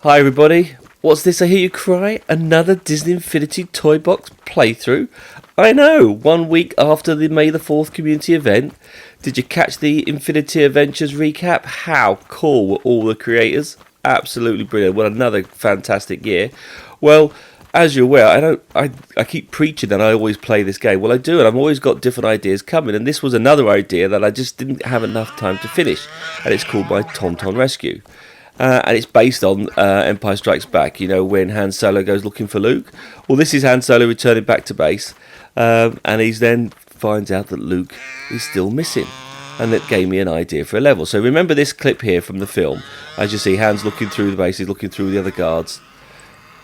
Hi everybody, what's this I hear you cry? Another Disney Infinity Toy Box playthrough? I know, 1 week after the May the 4th community event. Did you catch the Infinity Adventures recap? How cool were all the creators? Absolutely brilliant, what another fantastic year. Well, as you're aware, I keep preaching that I always play this game. Well, I do, and I've always got different ideas coming, and this was another idea that I just didn't have enough time to finish, and it's called my Tauntaun Rescue. And it's based on Empire Strikes Back, you know, when Han Solo goes looking for Luke. Well, this is Han Solo returning back to base, and he then finds out that Luke is still missing. And that gave me an idea for a level. So remember this clip here from the film. As you see, Han's looking through the base, he's looking through the other guards.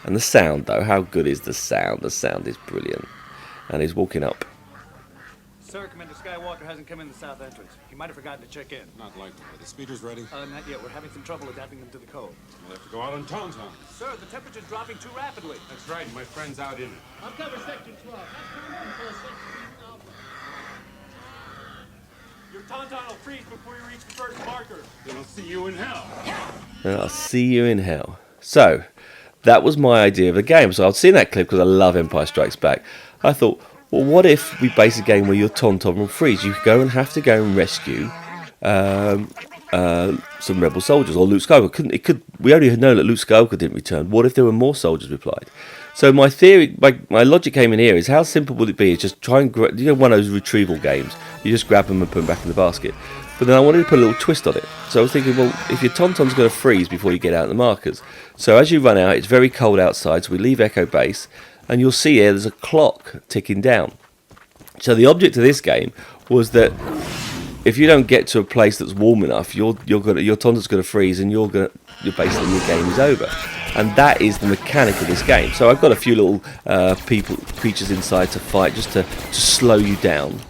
And the sound, though, how good is the sound? The sound is brilliant. And he's walking up. Sir, Commander Skywalker hasn't come in the south entrance. He might have forgotten to check in. Not likely. Are the speeders ready? Not yet. We're having some trouble adapting them to the code. We'll have to go out on Tauntaun. Sir, the temperature's dropping too rapidly. That's right. My friend's out in it. I'll cover Section 12. That's control Section Alpha. Your Tauntaun will freeze before you reach the first marker. Then I'll see you in hell. And I'll see you in hell. So, that was my idea of the game. So I'd seen that clip because I love Empire Strikes Back. I thought, well, what if we base a game where your Tauntaun will freeze? You go and have to go and rescue some rebel soldiers, or Luke Skywalker. We only know that Luke Skywalker didn't return. What if there were more soldiers replied? So my theory, my logic came in here is how simple would it be? Is just try and one of those retrieval games. You just grab them and put them back in the basket. But then I wanted to put a little twist on it. So I was thinking, well, if your Tauntaun's going to freeze before you get out the markers. So as you run out, it's very cold outside, so we leave Echo Base, and you'll see here there's a clock ticking down. So the object of this game was that if you don't get to a place that's warm enough, your Tauntaun's going to freeze, and your basically your game is over. And that is the mechanic of this game. So I've got a few little creatures inside to fight, just to slow you down.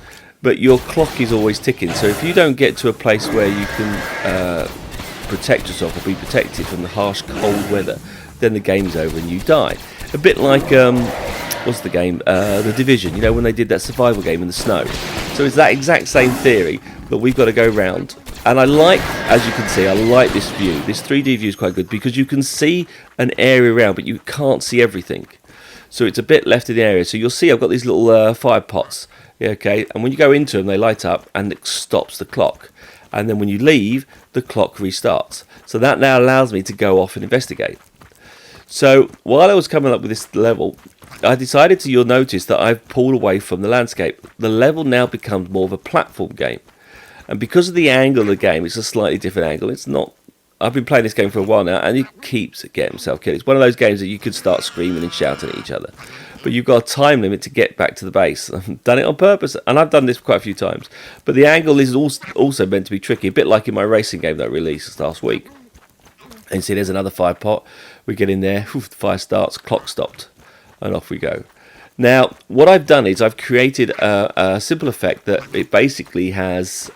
But your clock is always ticking. So if you don't get to a place where you can protect yourself or be protected from the harsh cold weather, then the game's over and you die. A bit like what's the game? The Division. You know, when they did that survival game in the snow. So it's that exact same theory, but we've got to go round. And I like, as you can see, I like this view. This 3D view is quite good because you can see an area around, but you can't see everything. So it's a bit left in the area. So you'll see I've got these little fire pots. Yeah, okay, and when you go into them, they light up and it stops the clock. And then when you leave, the clock restarts. So that now allows me to go off and investigate. So while I was coming up with this level, I decided you'll notice that I've pulled away from the landscape. The level now becomes more of a platform game. And because of the angle of the game, it's a slightly different angle. It's not. I've been playing this game for a while now, and it keeps getting himself killed. It's one of those games that you could start screaming and shouting at each other. But you've got a time limit to get back to the base. I've done it on purpose, and I've done this quite a few times. But the angle is also meant to be tricky, a bit like in my racing game that I released last week. And you see there's another fire pot. We get in there, the fire starts, clock stopped, and off we go. Now, what I've done is I've created a simple effect that it basically has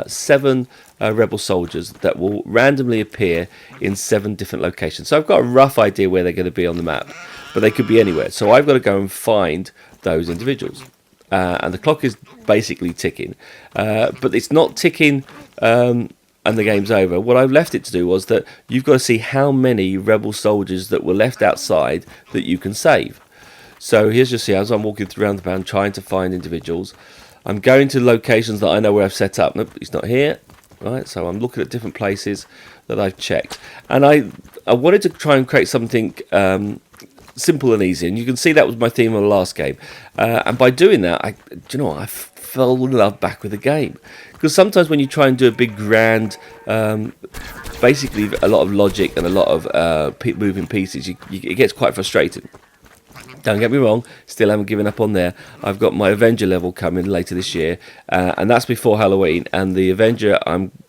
7 rebel soldiers that will randomly appear in 7 different locations. So I've got a rough idea where they're going to be on the map, but they could be anywhere. So I've got to go and find those individuals. And the clock is basically ticking, but it's not ticking and the game's over. What I've left it to do was that you've got to see how many rebel soldiers that were left outside that you can save. So here's just see as I'm walking around the pound trying to find individuals. I'm going to locations that I know where I've set up. Nope, he's not here. Right, so I'm looking at different places that I've checked. And I wanted to try and create something simple and easy. And you can see that was my theme of the last game. And by doing that, I fell in love back with the game. Because sometimes when you try and do a big grand, basically a lot of logic and a lot of moving pieces, it gets quite frustrating. Don't get me wrong, still haven't given up on there. I've got my Avenger level coming later this year, and that's before Halloween, and the Avenger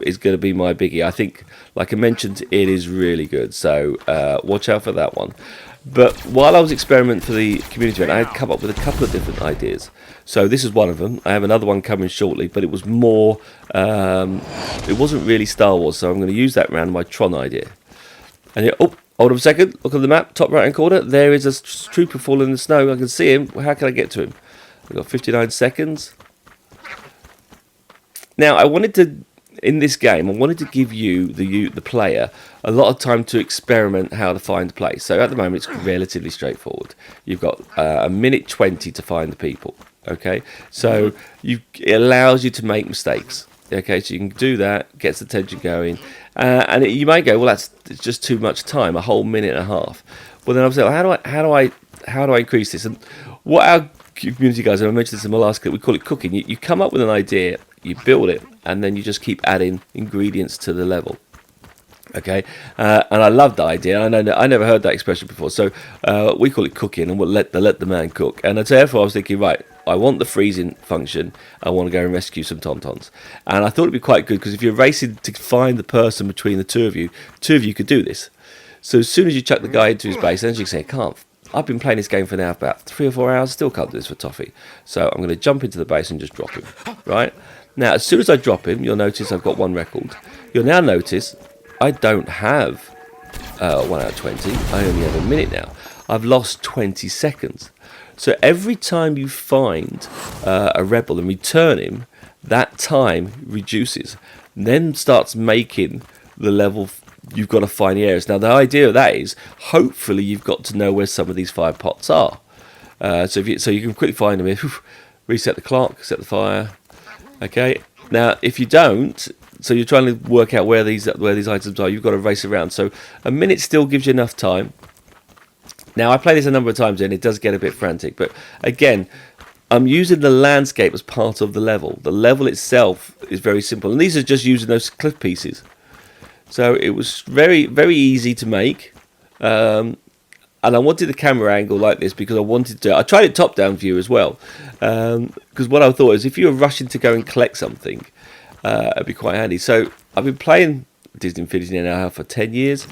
is going to be my biggie. I think, like I mentioned, it is really good, so watch out for that one. But while I was experimenting for the community event, I had come up with a couple of different ideas. So this is one of them. I have another one coming shortly, but it was more, it wasn't really Star Wars, so I'm going to use that around my Tron idea. And hold on a second, look at the map, top right hand corner, there is a trooper falling in the snow, I can see him, how can I get to him? We've got 59 seconds. Now I wanted to in this game, I wanted to give the player, a lot of time to experiment how to find a place. So at the moment, it's relatively straightforward. You've got a minute 20 to find the people. Okay, so it allows you to make mistakes. Okay, so you can do that, gets the tension going, and you might go, well, it's just too much time, a whole minute and a half. Well, then I was like, how do I increase this? And what our community guys, and I mentioned this in my last clip, we call it cooking. You come up with an idea, you build it, and then you just keep adding ingredients to the level. Okay, and I love that idea. I never heard that expression before, so we call it cooking, and we'll let the man cook. And therefore, I was thinking, right, I want the freezing function. I want to go and rescue some tauntauns, and I thought it'd be quite good because if you're racing to find the person between the two of you could do this. So as soon as you chuck the guy into his base, then you can say, "Can't. I've been playing this game for now about 3 or 4 hours. Still can't do this for Toffee. So I'm going to jump into the base and just drop him. Right now, as soon as I drop him, you'll notice I've got 1 record. You'll now notice I don't have 1 out of 20. I only have a minute now. I've lost 20 seconds. So every time you find a rebel and return him, that time reduces. Then starts making the level. You've got to find the areas. Now the idea of that is hopefully you've got to know where some of these fire pots are. So you can quickly find them. Reset the clock, set the fire. Okay. Now if you don't. So you're trying to work out where these items are. You've got to race around. So a minute still gives you enough time. Now I play this a number of times and it does get a bit frantic. But again, I'm using the landscape as part of the level. The level itself is very simple, and these are just using those cliff pieces. So it was very very easy to make. And I wanted the camera angle like this because I tried it top down view as well. Because what I thought is if you were rushing to go and collect something. It'd be quite handy. So I've been playing Disney Infinity now for 10 years,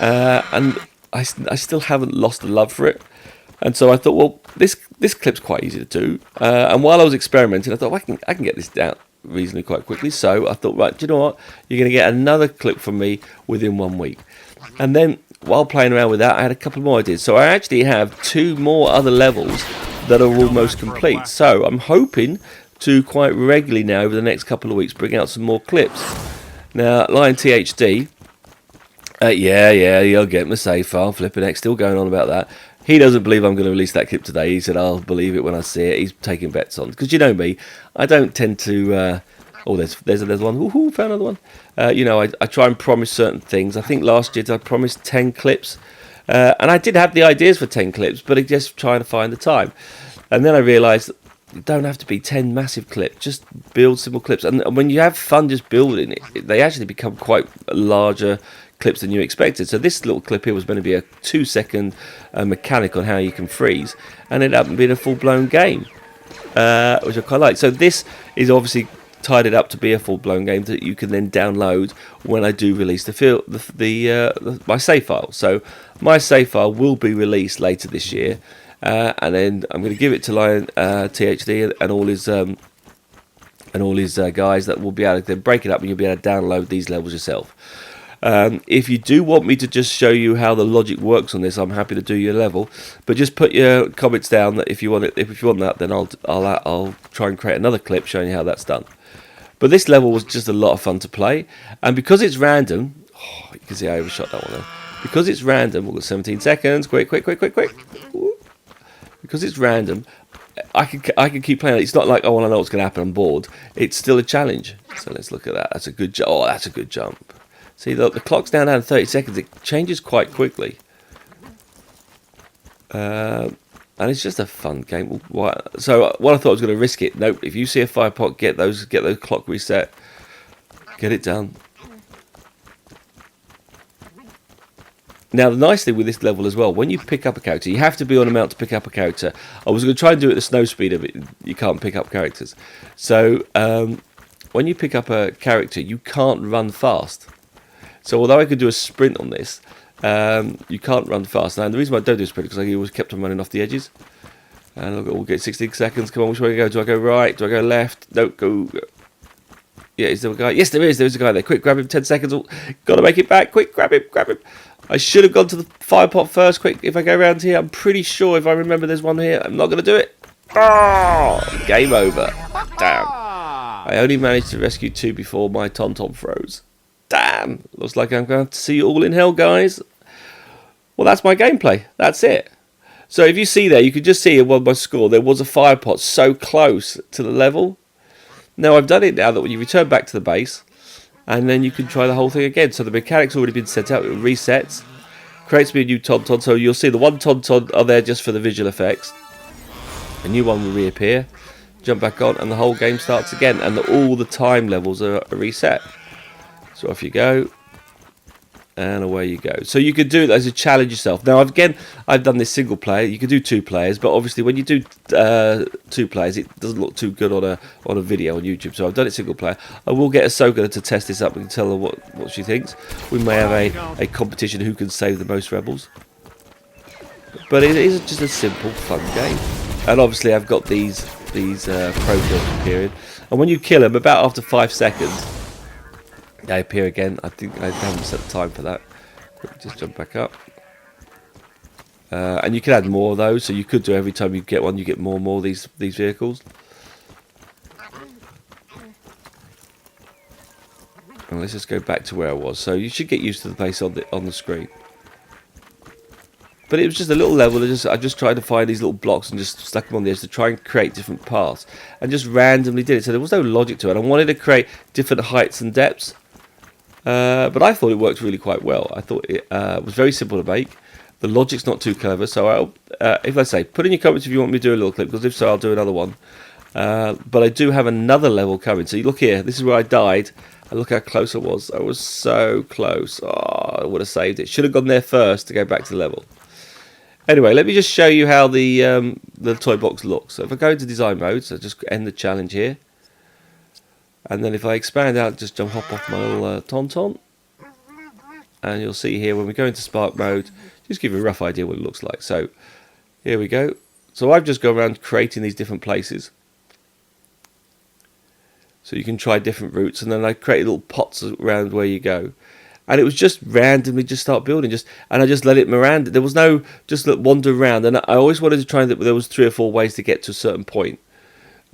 and I still haven't lost the love for it. And so I thought, well, this clip's quite easy to do. And while I was experimenting, I thought, well, I can get this down reasonably quite quickly. So I thought, right, do you know what? You're going to get another clip from me within 1 week. And then while playing around with that, I had a couple more ideas. So I actually have 2 more other levels that are almost complete. So I'm hoping to quite regularly now over the next couple of weeks bring out some more clips. Now Lion THD, you'll get my save file. Flipping X still going on about that. He doesn't believe I'm going to release that clip today. He said I'll believe it when I see it. He's taking bets on because you know me, I don't tend to. There's one. Ooh, found another one. I try and promise certain things. I think last year I promised 10 clips, and I did have the ideas for 10 clips, but I just trying to find the time. And then I realised. You don't have to be 10 massive clips, just build simple clips. And when you have fun just building it, they actually become quite larger clips than you expected. So this little clip here was going to be a 2-second mechanic on how you can freeze, and it happened to be a full-blown game, which I quite like. So this is obviously tied it up to be a full-blown game that you can then download when I do release my save file. So my save file will be released later this year. And then I'm going to give it to Lion THD and all his guys that will be able to then break it up and you'll be able to download these levels yourself. If you do want me to just show you how the logic works on this, I'm happy to do your level. But just put your comments down that if you want it. If you want that, then I'll try and create another clip showing you how that's done. But this level was just a lot of fun to play, and because it's random, you can see I overshot that one there. Because it's random, we've got 17 seconds. Quick. Ooh. Because it's random, I can keep playing. It's not like, oh, well, I know what's going to happen. I'm bored. It's still a challenge. So let's look at that. That's a good jump. Oh, that's a good jump. See, the clock's down to 30 seconds. It changes quite quickly. And it's just a fun game. So what I thought I was going to risk it. Nope. If you see a fire pot, get those clock reset. Get it done. Now, the nice thing with this level as well, when you pick up a character, you have to be on a mount to pick up a character. I was going to try and do it at the snow speed of it. You can't pick up characters. So, when you pick up a character, you can't run fast. So, although I could do a sprint on this, you can't run fast. Now, the reason why I don't do a sprint is because I always kept on running off the edges. And we'll get 16 seconds. Come on, which way do I go? Do I go right? Do I go left? No, go. Yeah, is there a guy? Yes, there is. There's a guy there. Quick, grab him. 10 seconds. Got to make it back. Quick, grab him. I should have gone to the fire pot first. Quick, if I go around here, I'm pretty sure if I remember there's one here. I'm not going to do it. Oh, game over. Damn. I only managed to rescue 2 before my Tauntaun froze. Damn! Looks like I'm going to see you all in hell, guys. Well, that's my gameplay. That's it. So if you see there, you can just see on my score, there was a fire pot so close to the level. Now, I've done it now that when you return back to the base, and then you can try the whole thing again. So the mechanic's already been set out. It resets. Creates me a new Tauntaun. So you'll see the one Tauntaun are there just for the visual effects. A new one will reappear. Jump back on, and the whole game starts again. And all the time levels are reset. So off you go. And away you go. So you could do it as a challenge yourself. Now, again, I've done this single player. You could do 2 players, but obviously when you do 2 players, it doesn't look too good on a video on YouTube. So I've done it single player. I will get Ahsoka to test this up and tell her what she thinks. We may have a competition who can save the most rebels. But it is just a simple, fun game. And obviously I've got these pro kills appearing. And when you kill them, about after 5 seconds, they appear again. I think I haven't set the time for that. Just jump back up. And you can add more of those. So you could do every time you get one, you get more and more of these vehicles. And let's just go back to where I was. So you should get used to the place on the screen. But it was just a little level. I just tried to find these little blocks and just stuck them on the edge to try and create different paths. And just randomly did it. So there was no logic to it. I wanted to create different heights and depths. But I thought it worked really quite well. I thought it was very simple to make. The logic's not too clever. So if I say, put in your comments if you want me to do a little clip, because if so, I'll do another one. But I do have another level coming. So you look here. This is where I died. And look how close I was. I was so close. Oh, I would have saved it. Should have gone there first to go back to the level. Anyway, let me just show you how the toy box looks. So if I go into design mode, so just end the challenge here. And then if I expand out, just hop off my little Tauntaun. And you'll see here, when we go into Spark mode, just give you a rough idea what it looks like. So, here we go. So I've just gone around creating these different places. So you can try different routes, and then I create little pots around where you go. And it was just randomly just start building, and I just let it meander. There was no just wander around, and I always wanted to try that there was 3 or 4 ways to get to a certain point.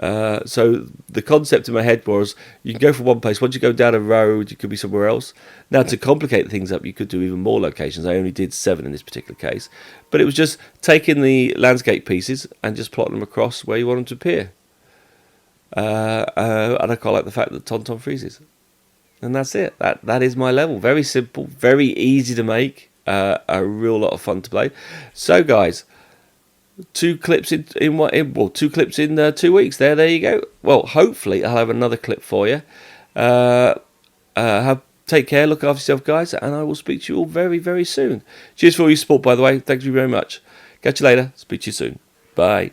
So the concept in my head was you can go from one place. Once you go down a road, you could be somewhere else. Now, to complicate things up, you could do even more locations. I only did 7 in this particular case, but it was just taking the landscape pieces and just plotting them across where you want them to appear. And I quite like the fact that Tauntaun freezes, and that's it. That is my level. Very simple, very easy to make, a real lot of fun to play. So, guys. 2 clips in 2 clips in 2 weeks. There you go. Well, hopefully I'll have another clip for you. Take care, look after yourself, guys, and I will speak to you all very, very soon. Cheers for all your support, by the way. Thank you very much. Catch you later. Speak to you soon. Bye.